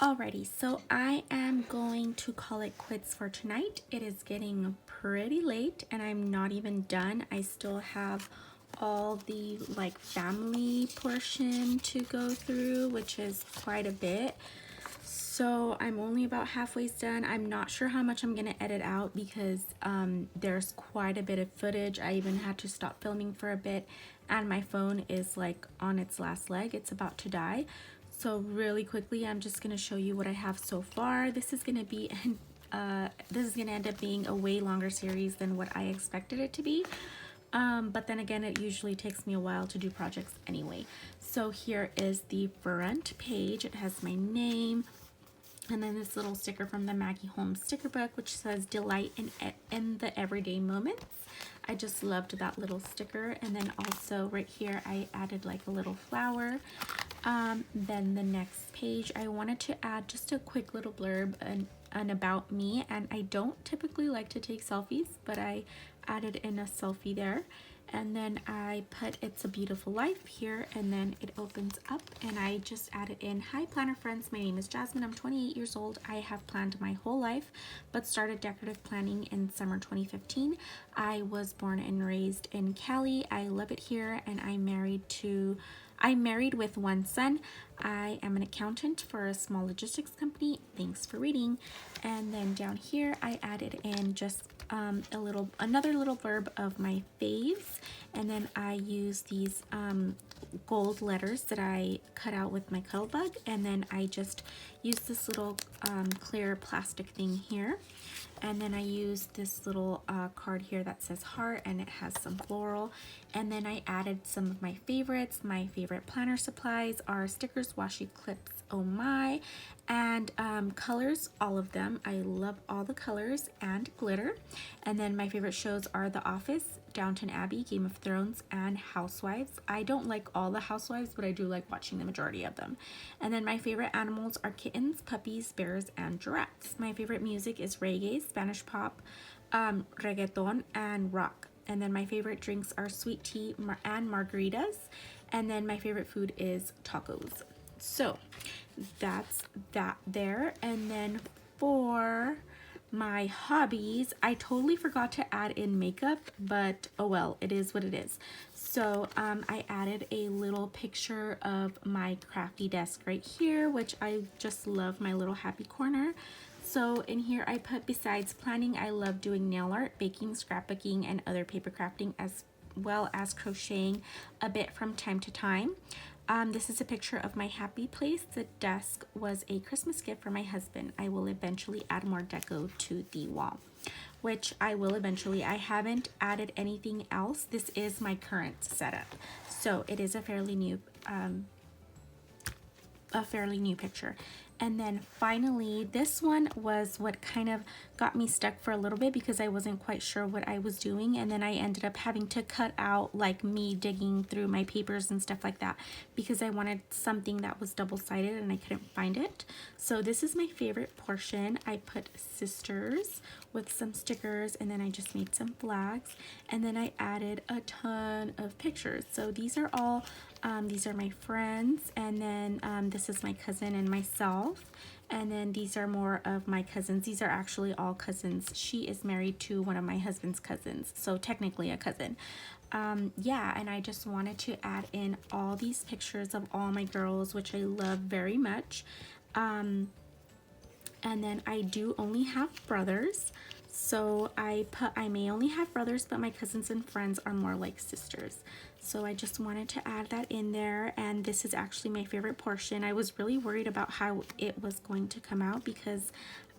Alrighty, so I am going to call it quits for tonight. It is getting pretty late and I'm not even done. I still have all the family portion to go through, which is quite a bit. So I'm only about halfway done. I'm not sure how much I'm gonna edit out because there's quite a bit of footage. I even had to stop filming for a bit and my phone is like on its last leg. It's about to die. So really quickly, I'm just gonna show you what I have so far. This is gonna end up being a way longer series than what I expected it to be. But then again, it usually takes me a while to do projects anyway. So here is the front page. It has my name, and then this little sticker from the Maggie Holmes sticker book, which says delight in the everyday moments. I just loved that little sticker. And then also right here, I added like a little flower. Then the next page, I wanted to add just a quick little blurb and about me. And I don't typically like to take selfies, but I added in a selfie there. And then I put It's a Beautiful Life here, and then it opens up and I just added in, hi planner friends, my name is Jasmine, I'm 28 years old. I have planned my whole life, but started decorative planning in summer 2015. I was born and raised in Cali. I love it here, and I'm married with one son. I am an accountant for a small logistics company. Thanks for reading. And then down here, I added in just another little blurb of my faves, and then I use these gold letters that I cut out with my Cuttlebug, and then I just use this little clear plastic thing here, and then I use this little card here that says heart, and it has some floral. And then I added some of my favorites. My favorite planner supplies are stickers, washi clips, oh my, and colors, all of them. I love all the colors, and glitter. And then my favorite shows are The Office, Downton Abbey, Game of Thrones, and Housewives. I don't like all the Housewives, but I do like watching the majority of them. And then my favorite animals are kittens, puppies, bears, and giraffes. My favorite music is reggae, Spanish pop, reggaeton, and rock. And then my favorite drinks are sweet tea and margaritas. And then my favorite food is tacos. So that's that there. And then for my hobbies, I totally forgot to add in makeup, but oh well, it is what it is. So I added a little picture of my crafty desk right here, which I just love, my little happy corner. So in here I put, besides planning, I love doing nail art, baking, scrapbooking, and other paper crafting, as well as crocheting a bit from time to time. This is a picture of my happy place. The desk was a Christmas gift for my husband. I will eventually add more deco to the wall, which I will eventually. I haven't added anything else. This is my current setup. So it is a fairly new picture. And then finally, this one was what kind of got me stuck for a little bit because I wasn't quite sure what I was doing. And then I ended up having to cut out like me digging through my papers and stuff like that because I wanted something that was double-sided and I couldn't find it. So this is my favorite portion. I put sisters with some stickers, and then I just made some flags, and then I added a ton of pictures. So these are all these are my friends, and then this is my cousin and myself, and then these are more of my cousins. These are actually all cousins. She is married to one of my husband's cousins, so technically a cousin. Yeah, and I just wanted to add in all these pictures of all my girls, which I love very much. And then I do only have brothers, so I may only have brothers, but my cousins and friends are more like sisters. So I just wanted to add that in there, and this is actually my favorite portion. I was really worried about how it was going to come out because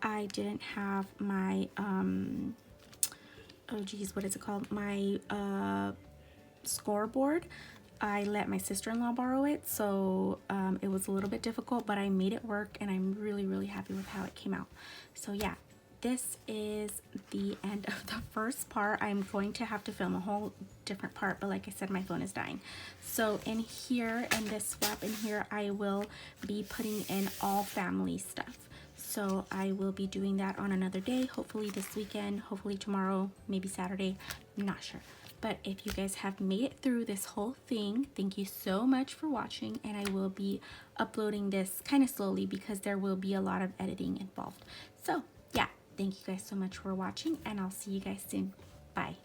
I didn't have my oh geez, what is it called, my scoreboard. I let my sister-in-law borrow it, so it was a little bit difficult, but I made it work, and I'm really happy with how it came out. So yeah, this is the end of the first part. I'm going to have to film a whole different part, but like I said, my phone is dying. So in here, in this swap in here, I will be putting in all family stuff. So I will be doing that on another day, hopefully this weekend, hopefully tomorrow, maybe Saturday, I'm not sure. But if you guys have made it through this whole thing, thank you so much for watching, and I will be uploading this kind of slowly because there will be a lot of editing involved. So yeah, thank you guys so much for watching, and I'll see you guys soon. Bye.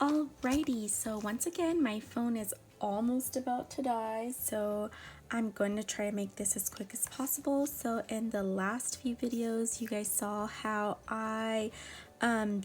Alrighty, so once again, my phone is almost about to die, so I'm going to try to make this as quick as possible. So in the last few videos, you guys saw how I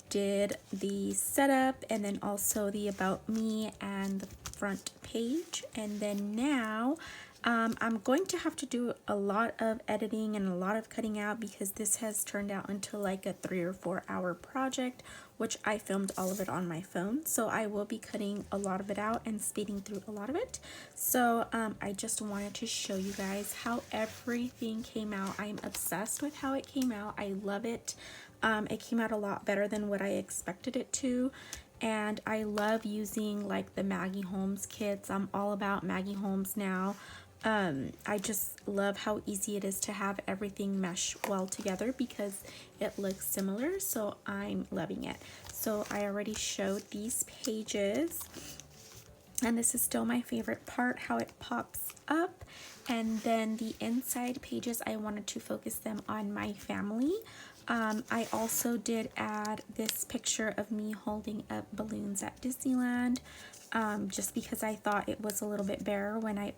did the setup and then also the about me and the front page. And then now I'm going to have to do a lot of editing and a lot of cutting out because this has turned out into like a 3 or 4 hour project, which I filmed all of it on my phone. So I will be cutting a lot of it out and speeding through a lot of it. So I just wanted to show you guys how everything came out. I'm obsessed with how it came out. I love it. It came out a lot better than what I expected it to. And I love using like the Maggie Holmes kits. I'm all about Maggie Holmes now. I just love how easy it is to have everything mesh well together because it looks similar, so I'm loving it. So I already showed these pages, and this is still my favorite part, how it pops up. And then the inside pages, I wanted to focus them on my family. I also did add this picture of me holding up balloons at Disneyland, just because I thought it was a little bit bare when I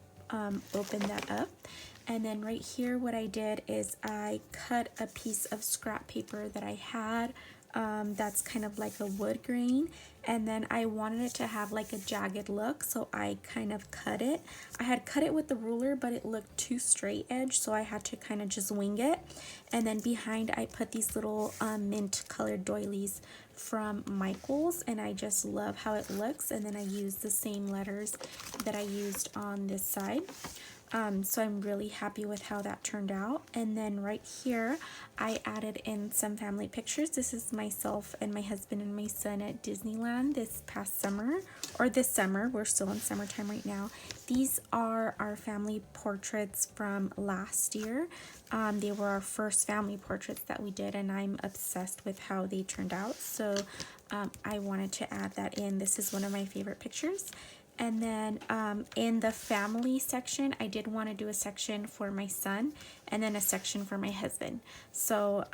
open that up. And then right here what I did is I cut a piece of scrap paper that I had that's kind of like a wood grain, and then I wanted it to have like a jagged look, so I kind of cut it. I had cut it with the ruler, but it looked too straight edge, so I had to kind of just wing it. And then behind I put these little mint colored doilies from Michaels, and I just love how it looks. And then I used the same letters that I used on this side. So I'm really happy with how that turned out. And then right here I added in some family pictures. This is myself and my husband and my son at Disneyland this past summer, or this summer. We're still in summertime right now. These are our family portraits from last year. They were our first family portraits that we did, and I'm obsessed with how they turned out. So I wanted to add that in. This is one of my favorite pictures. And then in the family section, I did want to do a section for my son and then a section for my husband. So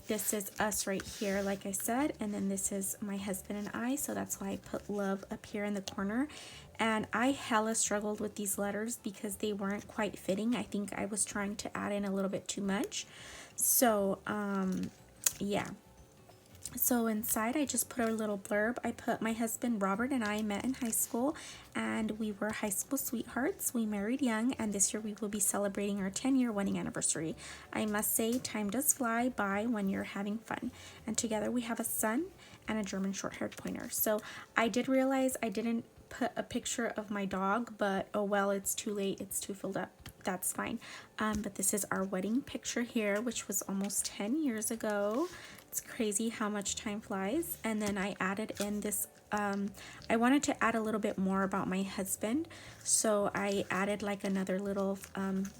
this is us right here, like I said, and then this is my husband and I. So that's why I put love up here in the corner. And I hella struggled with these letters because they weren't quite fitting. I think I was trying to add in a little bit too much. So yeah. So inside I just put a little blurb. I put my husband Robert and I met in high school, and we were high school sweethearts. We married young, and this year we will be celebrating our 10-year wedding anniversary. I must say, time does fly by when you're having fun. And together we have a son and a German short-haired pointer. So I did realize I didn't put a picture of my dog, but oh well, it's too late. It's too filled up. That's fine. But this is our wedding picture here, which was almost 10 years ago. It's crazy how much time flies. And then I added in this, I wanted to add a little bit more about my husband. So I added like another little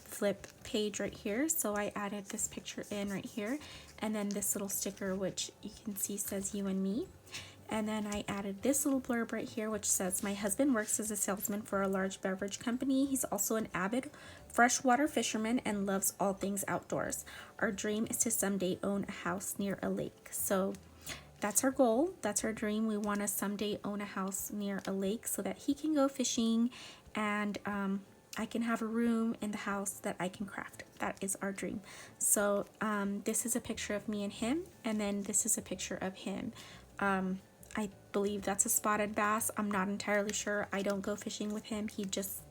flip page right here. So I added this picture in right here. And then this little sticker, which you can see says you and me. And then I added this little blurb right here, which says, my husband works as a salesman for a large beverage company. He's also an avid freshwater fisherman and loves all things outdoors. Our dream is to someday own a house near a lake. So that's our goal. That's our dream. We want to someday own a house near a lake so that he can go fishing, and I can have a room in the house that I can craft. That is our dream. So this is a picture of me and him, and then this is a picture of him. I believe that's a spotted bass. I'm not entirely sure. I don't go fishing with him.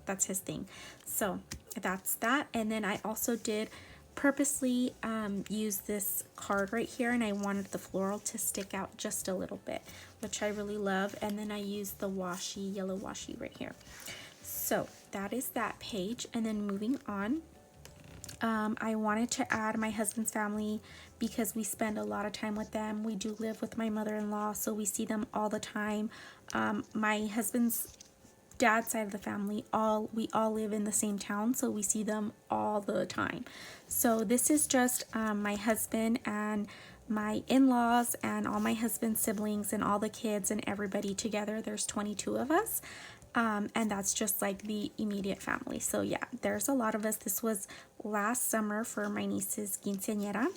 That's his thing. So that's that. And then I also did purposely use this card right here, and I wanted the floral to stick out just a little bit, which I really love. And then I used the washi, yellow washi right here. So that is that page. And then moving on, I wanted to add my husband's family because we spend a lot of time with them. We do live with my mother-in-law, so we see them all the time. My husband's dad's side of the family, we all live in the same town, so we see them all the time. So this is just my husband and my in-laws and all my husband's siblings and all the kids and everybody together. There's 22 of us. And that's just like the immediate family. So yeah, there's a lot of us. This was last summer for my niece's quinceañera.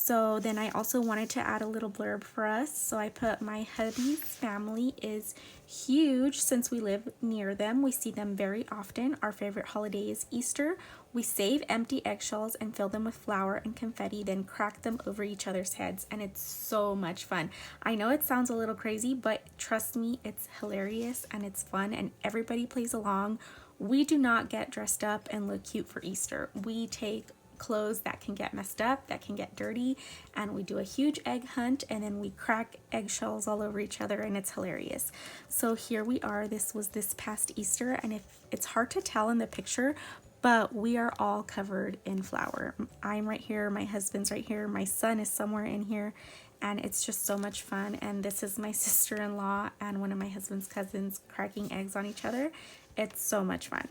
So then I also wanted to add a little blurb for us. So I put, my hubby's family is huge since we live near them. We see them very often. Our favorite holiday is Easter. We save empty eggshells and fill them with flour and confetti, then crack them over each other's heads. And it's so much fun. I know it sounds a little crazy, but trust me, it's hilarious and it's fun and everybody plays along. We do not get dressed up and look cute for Easter. We take clothes that can get messed up, that can get dirty, and we do a huge egg hunt, and then we crack eggshells all over each other, and it's hilarious. So here we are. This was this past Easter, and if it's hard to tell in the picture, but we are all covered in flour. I'm right here, my husband's right here, my son is somewhere in here, and it's just so much fun. And this is my sister-in-law and one of my husband's cousins cracking eggs on each other. It's so much fun.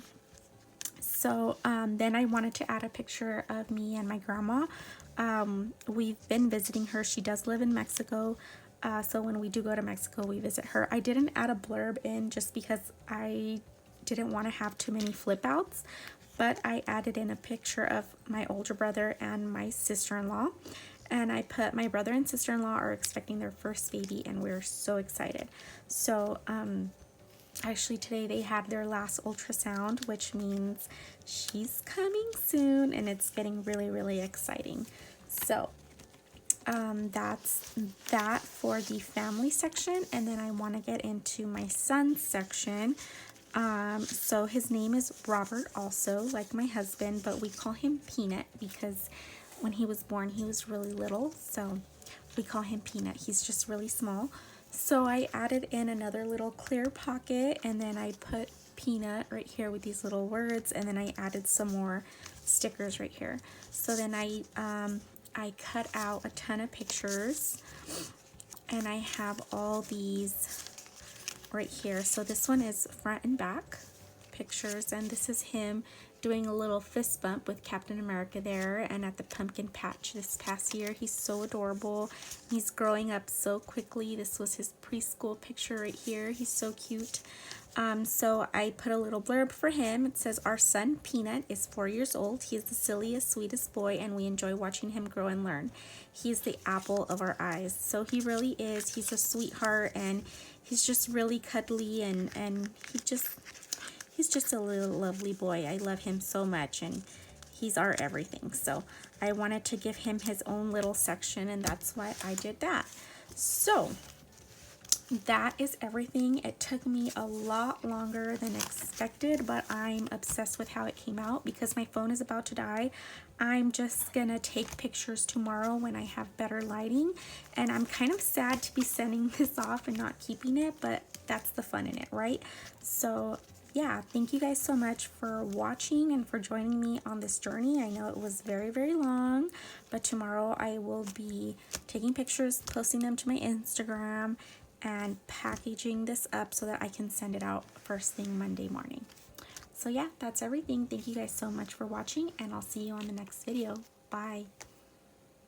So then I wanted to add a picture of me and my grandma. We've been visiting her. She does live in Mexico. So when we do go to Mexico, we visit her. I didn't add a blurb in just because I didn't want to have too many flip outs, but I added in a picture of my older brother and my sister-in-law. And I put, my brother and sister-in-law are expecting their first baby and we're so excited. So actually today they had their last ultrasound, which means she's coming soon and it's getting really, really exciting. So that's that for the family section. And then I want to get into my son's section. So his name is Robert, also like my husband, but we call him Peanut because when he was born he was really little, so we call him Peanut. He's just really small. So I added in another little clear pocket, and then I put Peanut right here with these little words, and then I added some more stickers right here. So then I cut out a ton of pictures, and I have all these right here. So this one is front and back pictures, and this is him doing a little fist bump with Captain America there and at the pumpkin patch this past year. He's so adorable. He's growing up so quickly. This was his preschool picture right here. He's so cute. So I put a little blurb for him. It says, our son Peanut is 4 years old. He is the silliest, sweetest boy, and we enjoy watching him grow and learn. He's the apple of our eyes. So he really is. He's a sweetheart, and he's just really cuddly, and he's just a little lovely boy. I love him so much, and he's our everything. So I wanted to give him his own little section, and that's why I did that. So that is everything. It took me a lot longer than expected, but I'm obsessed with how it came out because my phone is about to die. I'm just gonna take pictures tomorrow when I have better lighting, and I'm kind of sad to be sending this off and not keeping it, but that's the fun in it, right? So yeah, thank you guys so much for watching and for joining me on this journey. I know it was very, very long, but tomorrow I will be taking pictures, posting them to my Instagram, and packaging this up so that I can send it out first thing Monday morning. So yeah, that's everything. Thank you guys so much for watching, and I'll see you on the next video. Bye.